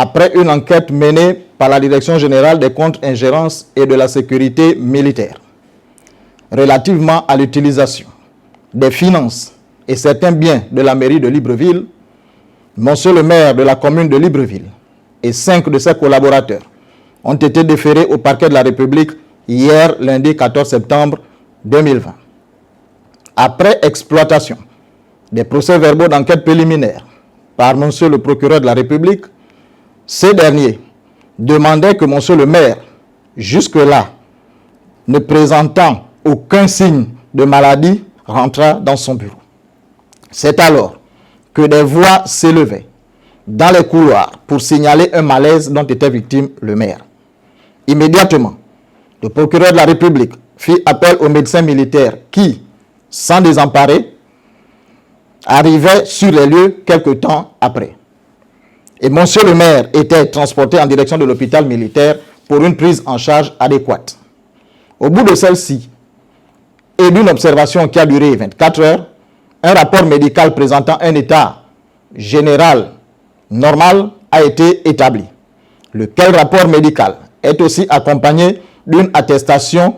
après une enquête menée par la Direction générale des contre-ingérences et de la sécurité militaire relativement à l'utilisation des finances et certains biens de la mairie de Libreville, monsieur le maire de la commune de Libreville et 5 de ses collaborateurs ont été déférés au parquet de la République hier, lundi 14 septembre 2020. Après exploitation des procès-verbaux d'enquête préliminaire par monsieur le procureur de la République, ces derniers demandaient que monsieur le maire, jusque-là, ne présentant aucun signe de maladie, rentra dans son bureau. C'est alors que des voix s'élevaient dans les couloirs pour signaler un malaise dont était victime le maire. Immédiatement, le procureur de la République fit appel aux médecins militaires qui, sans désemparer, arrivaient sur les lieux quelque temps après. Et monsieur le maire était transporté en direction de l'hôpital militaire pour une prise en charge adéquate. Au bout de celle-ci, et d'une observation qui a duré 24 heures, un rapport médical présentant un état général normal a été établi, lequel rapport médical est aussi accompagné d'une attestation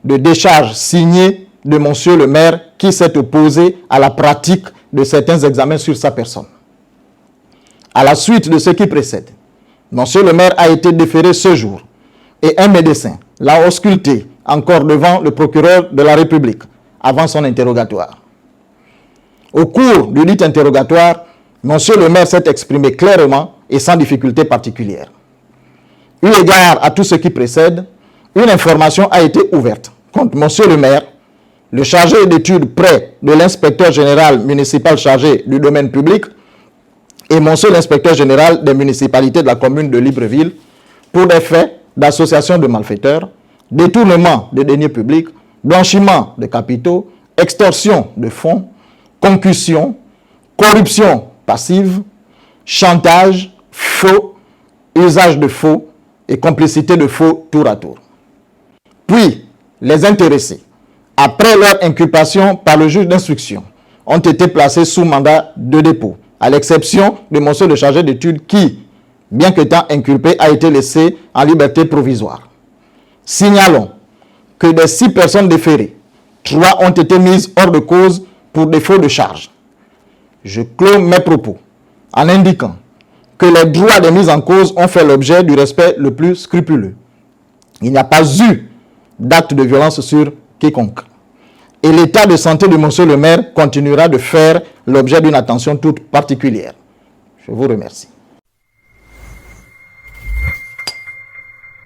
de décharge signée de monsieur le maire qui s'est opposé à la pratique de certains examens sur sa personne. À la suite de ce qui précède, monsieur le maire a été déféré ce jour et un médecin l'a ausculté encore devant le procureur de la République avant son interrogatoire. Au cours du dit interrogatoire, monsieur le maire s'est exprimé clairement et sans difficulté particulière. Eu égard à tout ce qui précède, une information a été ouverte contre monsieur le maire, le chargé d'études près de l'inspecteur général municipal chargé du domaine public et monsieur l'inspecteur général des municipalités de la commune de Libreville pour des faits d'association de malfaiteurs, détournement de deniers publics, blanchiment de capitaux, extorsion de fonds, concussion, corruption passive, chantage, faux, usage de faux et complicité de faux tour à tour. Puis, les intéressés, après leur inculpation par le juge d'instruction, ont été placés sous mandat de dépôt, à l'exception de monsieur le chargé d'études qui, bien qu'étant inculpé, a été laissé en liberté provisoire. Signalons que des 6 personnes déférées, 3 ont été mises hors de cause pour défaut de charge. Je clôt mes propos en indiquant que les droits des mises en cause ont fait l'objet du respect le plus scrupuleux. Il n'y a pas eu d'acte de violence sur quiconque. Et l'état de santé de monsieur le maire continuera de faire l'objet d'une attention toute particulière. Je vous remercie.